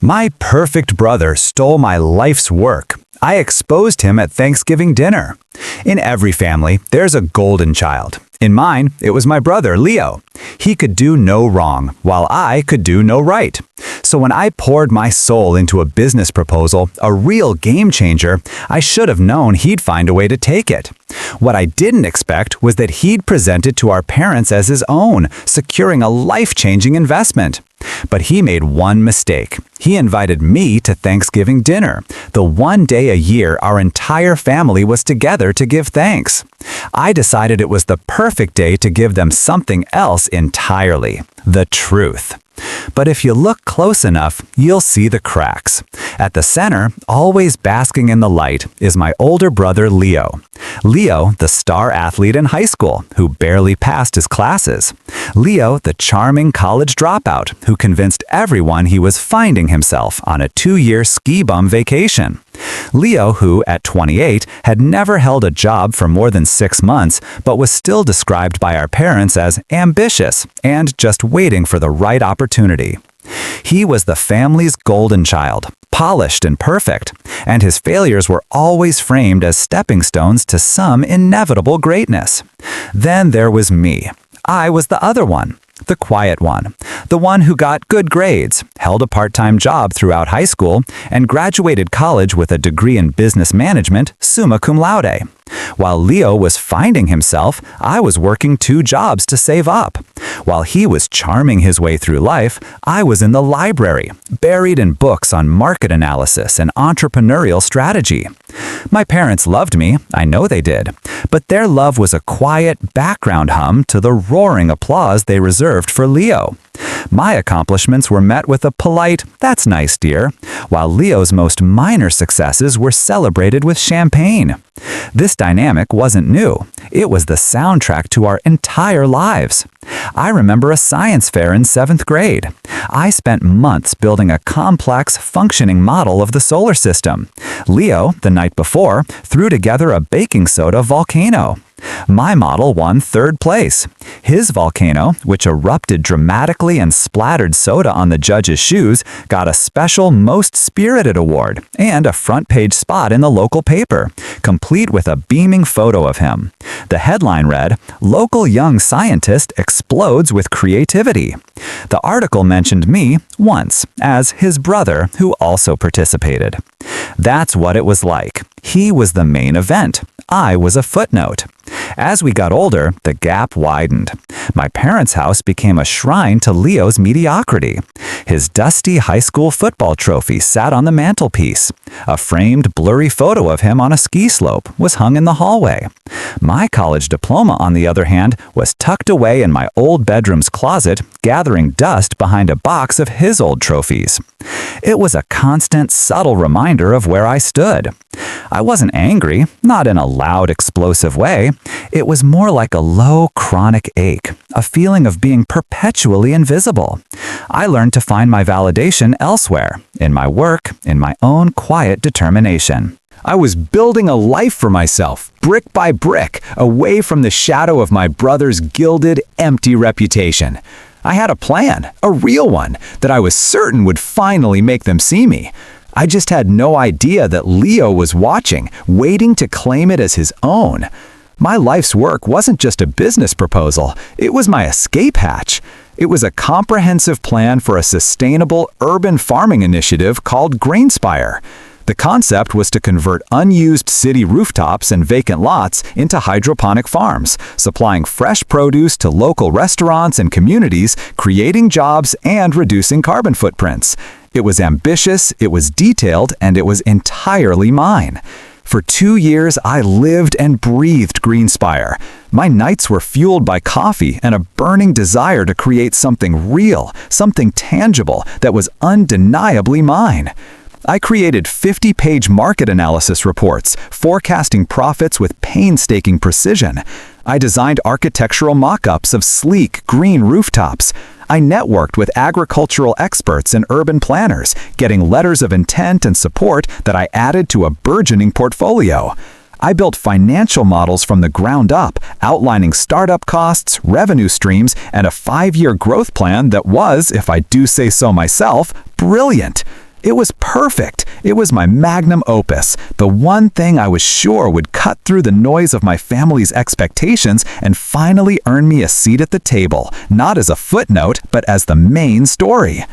My perfect brother stole my life's work. I exposed him at Thanksgiving dinner. In every family, there's a golden child. In mine, it was my brother, Leo. He could do no wrong, while I could do no right. So when I poured my soul into a business proposal, a real game changer, I should have known he'd find a way to take it. What I didn't expect was that he'd present it to our parents as his own, securing a life-changing investment. But he made one mistake. He invited me to Thanksgiving dinner, the one day a year our entire family was together to give thanks. I decided it was the perfect day to give them something else entirely, the truth. But if you look close enough, you'll see the cracks. At the center, always basking in the light, is my older brother Leo. Leo, the star athlete in high school, who barely passed his classes. Leo, the charming college dropout, who convinced everyone he was finding himself on a 2-year ski bum vacation. Leo, who, at 28, had never held a job for more than 6 months, but was still described by our parents as ambitious and just waiting for the right opportunity. He was the family's golden child, polished and perfect, and his failures were always framed as stepping stones to some inevitable greatness. Then there was me. I was the other one. The quiet one, the one who got good grades, held a part-time job throughout high school, and graduated college with a degree in business management, summa cum laude. While Leo was finding himself, I was working 2 jobs to save up. While he was charming his way through life, I was in the library, buried in books on market analysis and entrepreneurial strategy. My parents loved me, I know they did, but their love was a quiet background hum to the roaring applause they reserved for Leo. My accomplishments were met with a polite, "That's nice, dear," while Leo's most minor successes were celebrated with champagne. This dynamic wasn't new. It was the soundtrack to our entire lives. I remember a science fair in 7th grade. I spent months building a complex, functioning model of the solar system. Leo, the night before, threw together a baking soda volcano. My model won 3rd place. His volcano, which erupted dramatically and splattered soda on the judge's shoes, got a special Most Spirited Award and a front-page spot in the local paper, complete with a beaming photo of him. The headline read, "Local Young Scientist Explodes with Creativity." The article mentioned me once as his brother who also participated. That's what it was like. He was the main event. I was a footnote. As we got older, the gap widened. My parents' house became a shrine to Leo's mediocrity. His dusty high school football trophy sat on the mantelpiece. A framed, blurry photo of him on a ski slope was hung in the hallway. My college diploma, on the other hand, was tucked away in my old bedroom's closet, gathering dust behind a box of his old trophies. It was a constant, subtle reminder of where I stood. I wasn't angry, not in a loud, explosive way. It was more like a low, chronic ache, a feeling of being perpetually invisible. I learned to find my validation elsewhere, in my work, in my own quiet determination. I was building a life for myself, brick by brick, away from the shadow of my brother's gilded, empty reputation. I had a plan, a real one, that I was certain would finally make them see me. I just had no idea that Leo was watching, waiting to claim it as his own. My life's work wasn't just a business proposal, it was my escape hatch. It was a comprehensive plan for a sustainable urban farming initiative called Grainspire. The concept was to convert unused city rooftops and vacant lots into hydroponic farms, supplying fresh produce to local restaurants and communities, creating jobs and reducing carbon footprints. It was ambitious, it was detailed, and it was entirely mine. For 2 years, I lived and breathed Greenspire. My nights were fueled by coffee and a burning desire to create something real, something tangible that was undeniably mine. I created 50-page market analysis reports, forecasting profits with painstaking precision. I designed architectural mock-ups of sleek, green rooftops. I networked with agricultural experts and urban planners, getting letters of intent and support that I added to a burgeoning portfolio. I built financial models from the ground up, outlining startup costs, revenue streams, and a 5-year growth plan that was, if I do say so myself, brilliant. It was perfect. It was my magnum opus, the one thing I was sure would cut through the noise of my family's expectations and finally earn me a seat at the table, not as a footnote, but as the main story.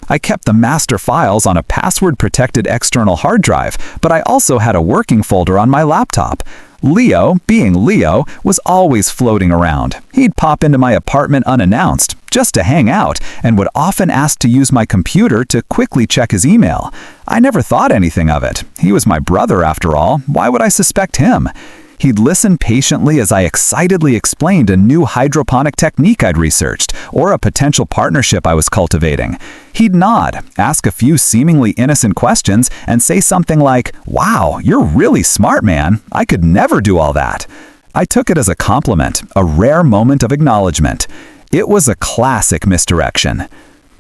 I kept the master files on a password-protected external hard drive, but I also had a working folder on my laptop. Leo, being Leo, was always floating around. He'd pop into my apartment unannounced, just to hang out, and would often ask to use my computer to quickly check his email. I never thought anything of it. He was my brother after all. Why would I suspect him? He'd listen patiently as I excitedly explained a new hydroponic technique I'd researched, or a potential partnership I was cultivating. He'd nod, ask a few seemingly innocent questions, and say something like, "Wow, you're really smart, man. I could never do all that." I took it as a compliment, a rare moment of acknowledgement. It was a classic misdirection.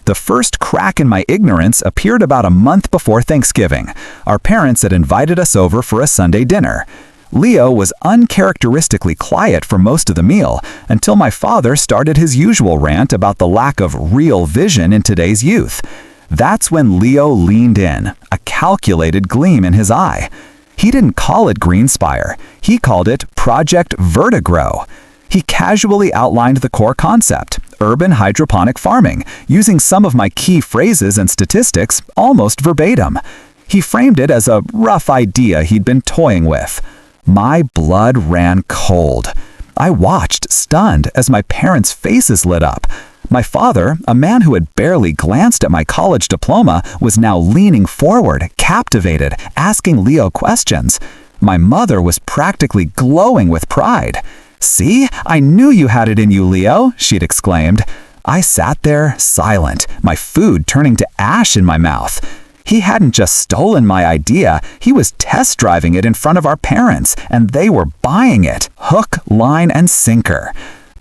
The first crack in my ignorance appeared about a month before Thanksgiving. Our parents had invited us over for a Sunday dinner. Leo was uncharacteristically quiet for most of the meal, until my father started his usual rant about the lack of real vision in today's youth. That's when Leo leaned in, a calculated gleam in his eye. He didn't call it Greenspire. He called it Project Vertigrow. He casually outlined the core concept, urban hydroponic farming, using some of my key phrases and statistics almost verbatim. He framed it as a rough idea he'd been toying with. My blood ran cold. I watched, stunned, as my parents' faces lit up. My father, a man who had barely glanced at my college diploma, was now leaning forward, captivated, asking Leo questions. My mother was practically glowing with pride. "See, I knew you had it in you, Leo," she'd exclaimed. I sat there, silent, my food turning to ash in my mouth. He hadn't just stolen my idea, he was test driving it in front of our parents, and they were buying it, hook, line, and sinker.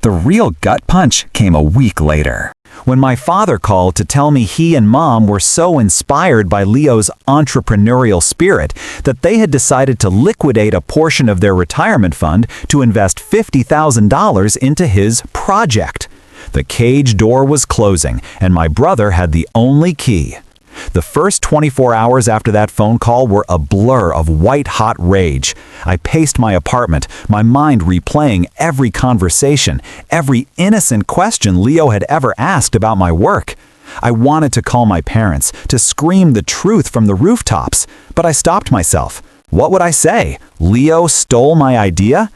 The real gut punch came a week later, when my father called to tell me he and Mom were so inspired by Leo's entrepreneurial spirit that they had decided to liquidate a portion of their retirement fund to invest $50,000 into his project. The cage door was closing, and my brother had the only key. The first 24 hours after that phone call were a blur of white-hot rage. I paced my apartment, my mind replaying every conversation, every innocent question Leo had ever asked about my work. I wanted to call my parents, to scream the truth from the rooftops, but I stopped myself. What would I say? Leo stole my idea?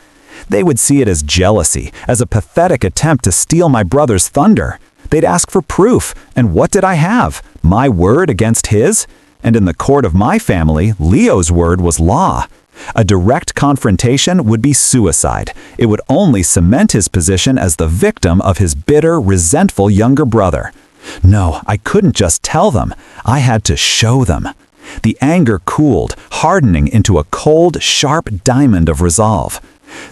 They would see it as jealousy, as a pathetic attempt to steal my brother's thunder. They'd ask for proof, and what did I have? My word against his? And in the court of my family, Leo's word was law. A direct confrontation would be suicide. It would only cement his position as the victim of his bitter, resentful younger brother. No, I couldn't just tell them. I had to show them. The anger cooled, hardening into a cold, sharp diamond of resolve.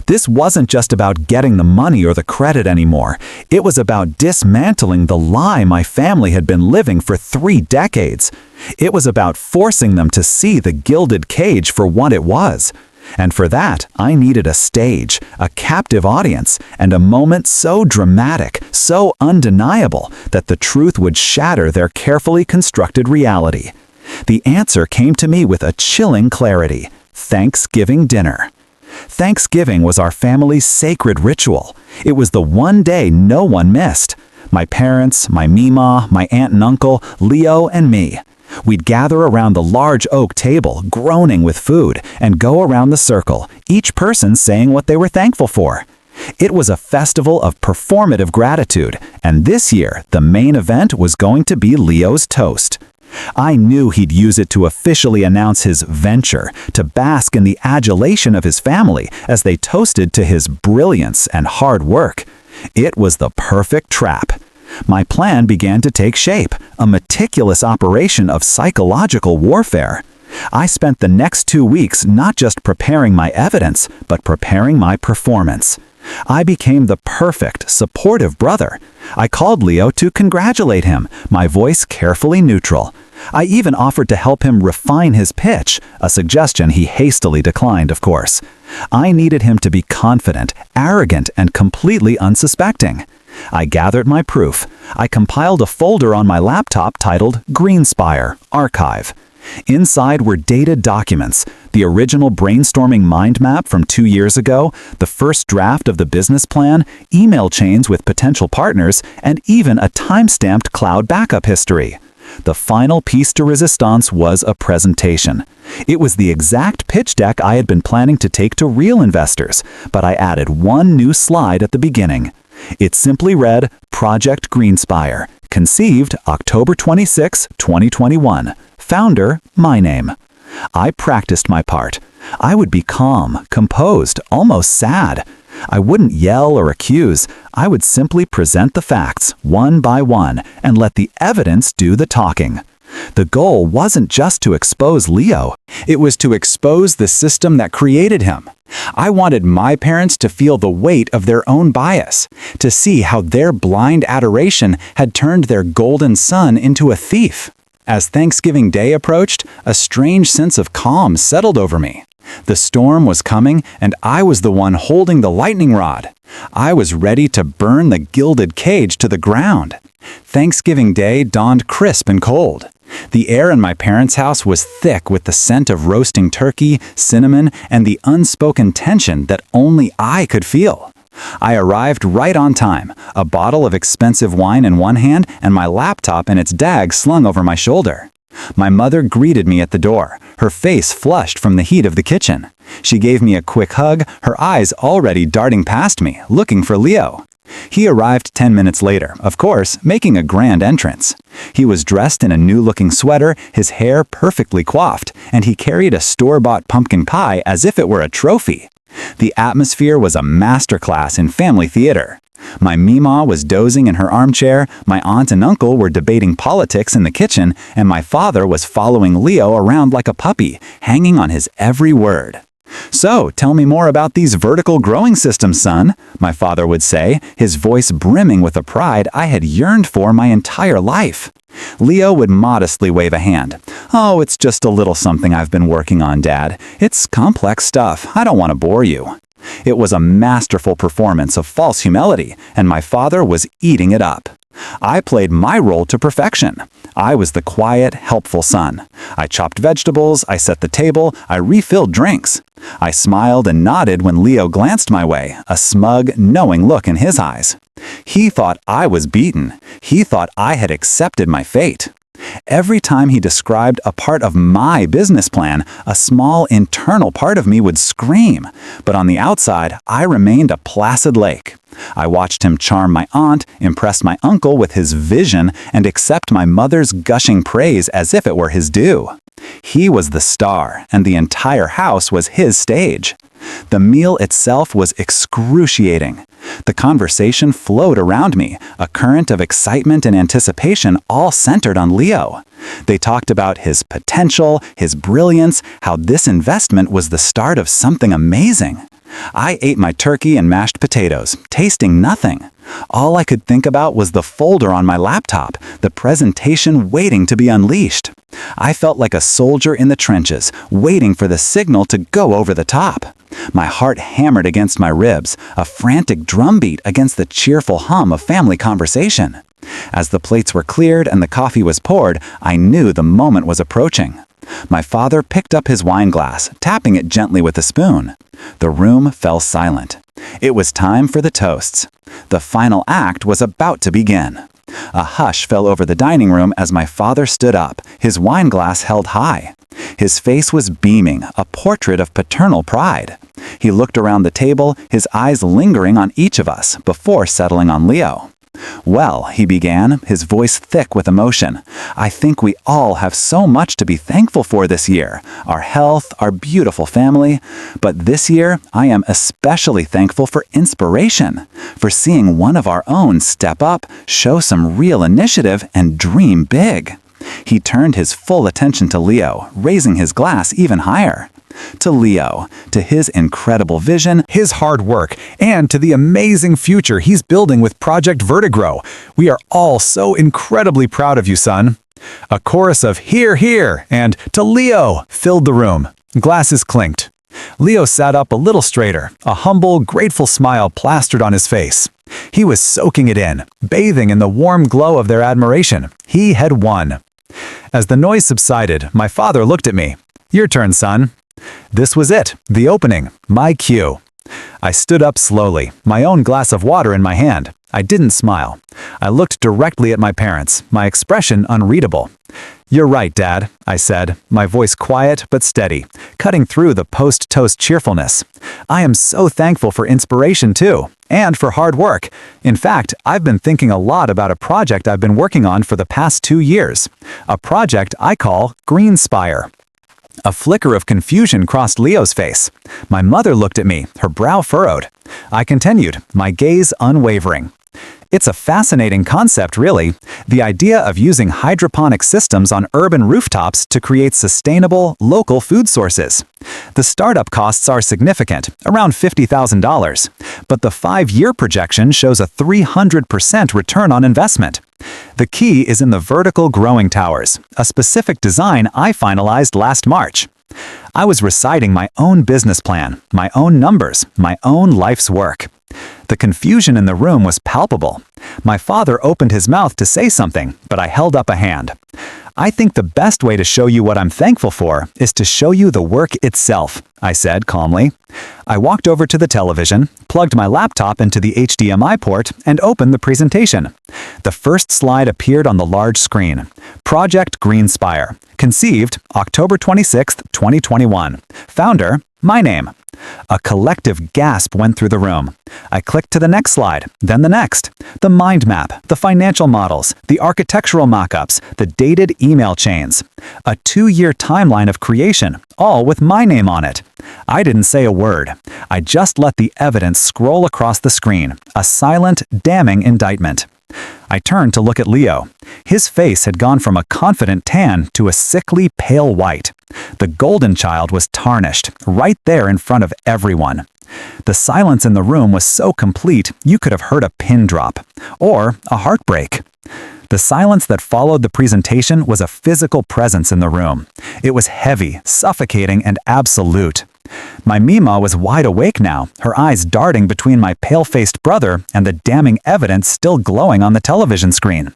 This wasn't just about getting the money or the credit anymore. It was about dismantling the lie my family had been living for 3 decades. It was about forcing them to see the gilded cage for what it was. And for that, I needed a stage, a captive audience, and a moment so dramatic, so undeniable, that the truth would shatter their carefully constructed reality. The answer came to me with a chilling clarity: Thanksgiving dinner. Thanksgiving was our family's sacred ritual. It was the one day no one missed. My parents, my Mima, my aunt and uncle, Leo, and me. We'd gather around the large oak table, groaning with food, and go around the circle, each person saying what they were thankful for. It was a festival of performative gratitude, and this year, the main event was going to be Leo's toast. I knew he'd use it to officially announce his venture, to bask in the adulation of his family as they toasted to his brilliance and hard work. It was the perfect trap. My plan began to take shape, a meticulous operation of psychological warfare. I spent the next 2 weeks not just preparing my evidence, but preparing my performance. I became the perfect, supportive brother. I called Leo to congratulate him, my voice carefully neutral. I even offered to help him refine his pitch, a suggestion he hastily declined, of course. I needed him to be confident, arrogant, and completely unsuspecting. I gathered my proof. I compiled a folder on my laptop titled Greenspire Archive. Inside were dated documents, the original brainstorming mind map from 2 years ago, the first draft of the business plan, email chains with potential partners, and even a time-stamped cloud backup history. The final piece de resistance was a presentation. It was the exact pitch deck I had been planning to take to real investors, but I added one new slide at the beginning. It simply read, Project Greenspire, conceived October 26, 2021. Founder, my name. I practiced my part. I would be calm, composed, almost sad. I wouldn't yell or accuse. I would simply present the facts, one by one, and let the evidence do the talking. The goal wasn't just to expose Leo. It was to expose the system that created him. I wanted my parents to feel the weight of their own bias, to see how their blind adoration had turned their golden son into a thief. As Thanksgiving Day approached, a strange sense of calm settled over me. The storm was coming, and I was the one holding the lightning rod. I was ready to burn the gilded cage to the ground. Thanksgiving Day dawned crisp and cold. The air in my parents' house was thick with the scent of roasting turkey, cinnamon, and the unspoken tension that only I could feel. I arrived right on time, a bottle of expensive wine in one hand and my laptop and its dag slung over my shoulder. My mother greeted me at the door, her face flushed from the heat of the kitchen. She gave me a quick hug, her eyes already darting past me, looking for Leo. He arrived 10 minutes later, of course, making a grand entrance. He was dressed in a new-looking sweater, his hair perfectly coiffed, and he carried a store-bought pumpkin pie as if it were a trophy. The atmosphere was a masterclass in family theater. My Meemaw was dozing in her armchair, my aunt and uncle were debating politics in the kitchen, and my father was following Leo around like a puppy, hanging on his every word. "So, tell me more about these vertical growing systems, son," my father would say, his voice brimming with a pride I had yearned for my entire life. Leo would modestly wave a hand. "Oh, it's just a little something I've been working on, Dad. It's complex stuff. I don't want to bore you." It was a masterful performance of false humility, and my father was eating it up. I played my role to perfection. I was the quiet, helpful son. I chopped vegetables, I set the table, I refilled drinks. I smiled and nodded when Leo glanced my way, a smug, knowing look in his eyes. He thought I was beaten. He thought I had accepted my fate. Every time he described a part of my business plan, a small internal part of me would scream. But on the outside, I remained a placid lake. I watched him charm my aunt, impress my uncle with his vision, and accept my mother's gushing praise as if it were his due. He was the star, and the entire house was his stage. The meal itself was excruciating. The conversation flowed around me, a current of excitement and anticipation all centered on Leo. They talked about his potential, his brilliance, how this investment was the start of something amazing. I ate my turkey and mashed potatoes, tasting nothing. All I could think about was the folder on my laptop, the presentation waiting to be unleashed. I felt like a soldier in the trenches, waiting for the signal to go over the top. My heart hammered against my ribs, a frantic drumbeat against the cheerful hum of family conversation. As the plates were cleared and the coffee was poured, I knew the moment was approaching. My father picked up his wine glass, tapping it gently with a spoon. The room fell silent. It was time for the toasts. The final act was about to begin. A hush fell over the dining room as my father stood up, his wine glass held high. His face was beaming, a portrait of paternal pride. He looked around the table, his eyes lingering on each of us before settling on Leo. "Well," he began, his voice thick with emotion, "I think we all have so much to be thankful for this year. Our health, our beautiful family. But this year, I am especially thankful for inspiration, for seeing one of our own step up, show some real initiative, and dream big." He turned his full attention to Leo, raising his glass even higher. To Leo, to his incredible vision, his hard work, and to the amazing future he's building with Project Vertigrow. We are all so incredibly proud of you, son. A chorus of "Hear, hear," and "To Leo" filled the room. Glasses clinked. Leo sat up a little straighter, a humble, grateful smile plastered on his face. He was soaking it in, bathing in the warm glow of their admiration. He had won. As the noise subsided, my father looked at me. "Your turn, son." This was it, the opening, my cue. I stood up slowly, my own glass of water in my hand. I didn't smile. I looked directly at my parents, my expression unreadable. "You're right, Dad," I said, my voice quiet but steady, cutting through the post-toast cheerfulness. "I am so thankful for inspiration too, and for hard work. In fact, I've been thinking a lot about a project I've been working on for the past 2 years. A project I call Greenspire." A flicker of confusion crossed Leo's face. My mother looked at me, her brow furrowed. I continued, my gaze unwavering. "It's a fascinating concept, really. The idea of using hydroponic systems on urban rooftops to create sustainable, local food sources. The startup costs are significant, around $50,000, but the 5-year projection shows a 300% return on investment. The key is in the vertical growing towers, a specific design I finalized last March." I was reciting my own business plan, my own numbers, my own life's work. The confusion in the room was palpable. My father opened his mouth to say something, but I held up a hand. "I think the best way to show you what I'm thankful for is to show you the work itself," I said calmly. I walked over to the television, plugged my laptop into the HDMI port, and opened the presentation. The first slide appeared on the large screen. Project Greenspire. Conceived October 26, 2021. Founder, my name. A collective gasp went through the room. I clicked to the next slide, then the next. The mind map, the financial models, the architectural mock-ups, the dated email chains. A 2-year timeline of creation, all with my name on it. I didn't say a word. I just let the evidence scroll across the screen, a silent, damning indictment. I turned to look at Leo. His face had gone from a confident tan to a sickly pale white. The golden child was tarnished, right there in front of everyone. The silence in the room was so complete you could have heard a pin drop, or a heartbreak. The silence that followed the presentation was a physical presence in the room. It was heavy, suffocating, and absolute. My Mima was wide awake now, her eyes darting between my pale-faced brother and the damning evidence still glowing on the television screen.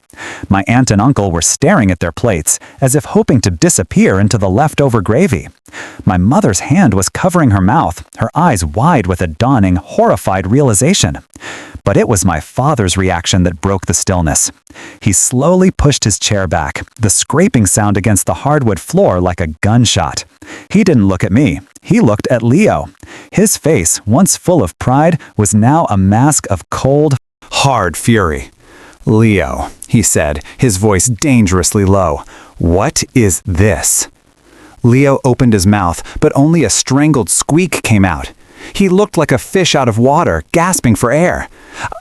My aunt and uncle were staring at their plates, as if hoping to disappear into the leftover gravy. My mother's hand was covering her mouth, her eyes wide with a dawning, horrified realization. But it was my father's reaction that broke the stillness. He slowly pushed his chair back, the scraping sound against the hardwood floor like a gunshot. He didn't look at me. He looked at Leo. His face, once full of pride, was now a mask of cold, hard fury. "Leo," he said, his voice dangerously low, "what is this?" Leo opened his mouth, but only a strangled squeak came out. He looked like a fish out of water, gasping for air.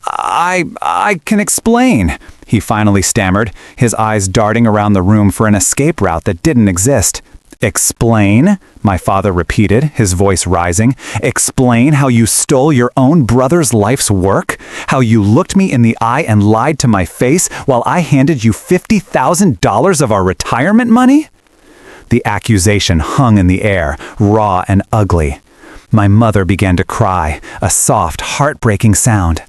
I can explain," he finally stammered, his eyes darting around the room for an escape route that didn't exist. "Explain?" my father repeated, his voice rising. "Explain how you stole your own brother's life's work? How you looked me in the eye and lied to my face while I handed you $50,000 of our retirement money?" The accusation hung in the air, raw and ugly. My mother began to cry, a soft, heartbreaking sound.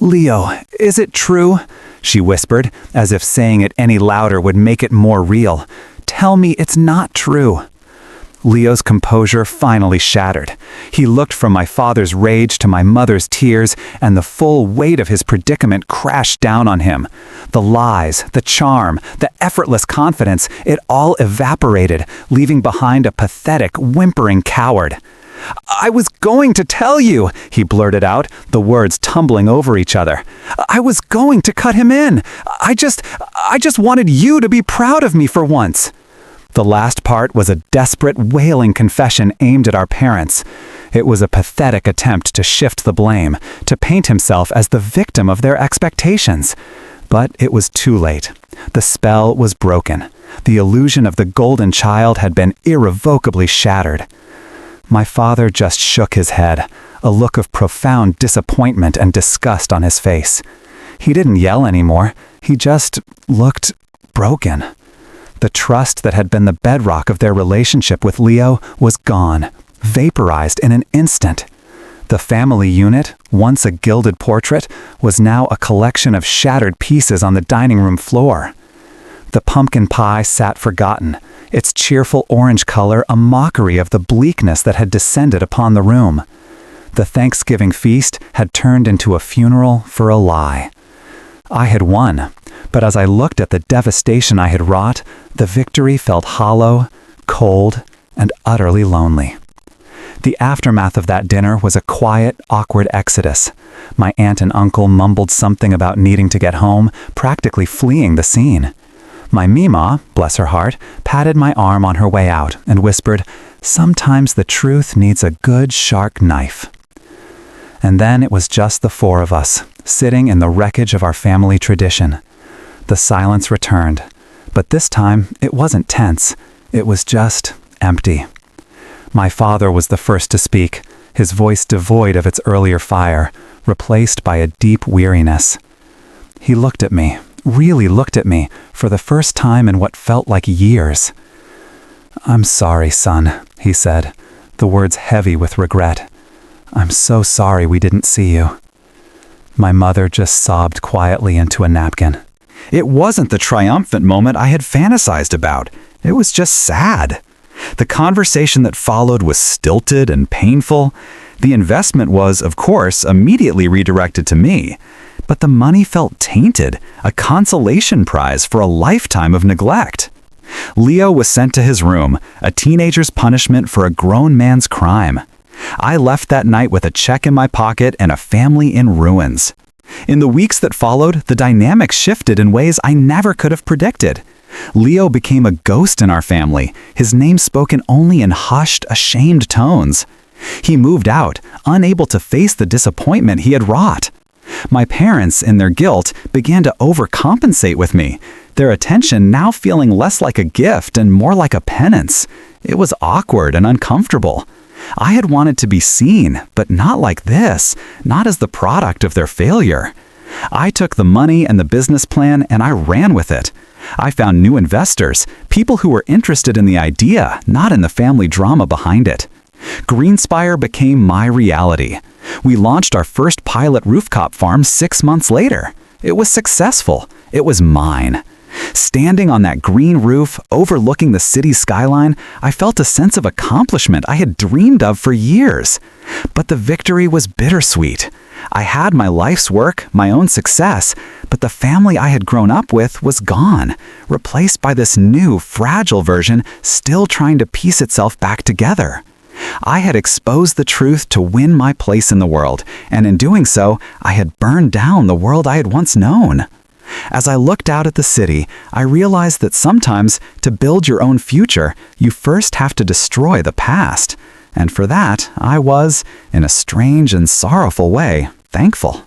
"Leo, is it true?" she whispered, as if saying it any louder would make it more real. "Tell me it's not true." Leo's composure finally shattered. He looked from my father's rage to my mother's tears, and the full weight of his predicament crashed down on him. The lies, the charm, the effortless confidence, it all evaporated, leaving behind a pathetic, whimpering coward. "I was going to tell you," he blurted out, the words tumbling over each other. "I was going to cut him in. I just wanted you to be proud of me for once." The last part was a desperate, wailing confession aimed at our parents. It was a pathetic attempt to shift the blame, to paint himself as the victim of their expectations. But it was too late. The spell was broken. The illusion of the golden child had been irrevocably shattered. My father just shook his head, a look of profound disappointment and disgust on his face. He didn't yell anymore. He just looked broken. The trust that had been the bedrock of their relationship with Leo was gone, vaporized in an instant. The family unit, once a gilded portrait, was now a collection of shattered pieces on the dining room floor. The pumpkin pie sat forgotten, its cheerful orange color a mockery of the bleakness that had descended upon the room. The Thanksgiving feast had turned into a funeral for a lie. I had won, but as I looked at the devastation I had wrought, the victory felt hollow, cold, and utterly lonely. The aftermath of that dinner was a quiet, awkward exodus. My aunt and uncle mumbled something about needing to get home, practically fleeing the scene. My Mima, bless her heart, patted my arm on her way out and whispered, "Sometimes the truth needs a good sharp knife." And then it was just the four of us, sitting in the wreckage of our family tradition. The silence returned, but this time it wasn't tense, it was just empty. My father was the first to speak, his voice devoid of its earlier fire, replaced by a deep weariness. He looked at me, really looked at me, for the first time in what felt like years. "I'm sorry, son," he said, the words heavy with regret. "I'm so sorry we didn't see you." My mother just sobbed quietly into a napkin. It wasn't the triumphant moment I had fantasized about. It was just sad. The conversation that followed was stilted and painful. The investment was, of course, immediately redirected to me. But the money felt tainted, a consolation prize for a lifetime of neglect. Leo was sent to his room, a teenager's punishment for a grown man's crime. I left that night with a check in my pocket and a family in ruins. In the weeks that followed, the dynamics shifted in ways I never could have predicted. Leo became a ghost in our family, his name spoken only in hushed, ashamed tones. He moved out, unable to face the disappointment he had wrought. My parents, in their guilt, began to overcompensate with me, their attention now feeling less like a gift and more like a penance. It was awkward and uncomfortable. I had wanted to be seen, but not like this, not as the product of their failure. I took the money and the business plan and I ran with it. I found new investors, people who were interested in the idea, not in the family drama behind it. Greenspire became my reality. We launched our first pilot rooftop farm 6 months later. It was successful. It was mine. Standing on that green roof, overlooking the city's skyline, I felt a sense of accomplishment I had dreamed of for years. But the victory was bittersweet. I had my life's work, my own success, but the family I had grown up with was gone, replaced by this new, fragile version still trying to piece itself back together. I had exposed the truth to win my place in the world, and in doing so, I had burned down the world I had once known. As I looked out at the city, I realized that sometimes, to build your own future, you first have to destroy the past. And for that, I was, in a strange and sorrowful way, thankful.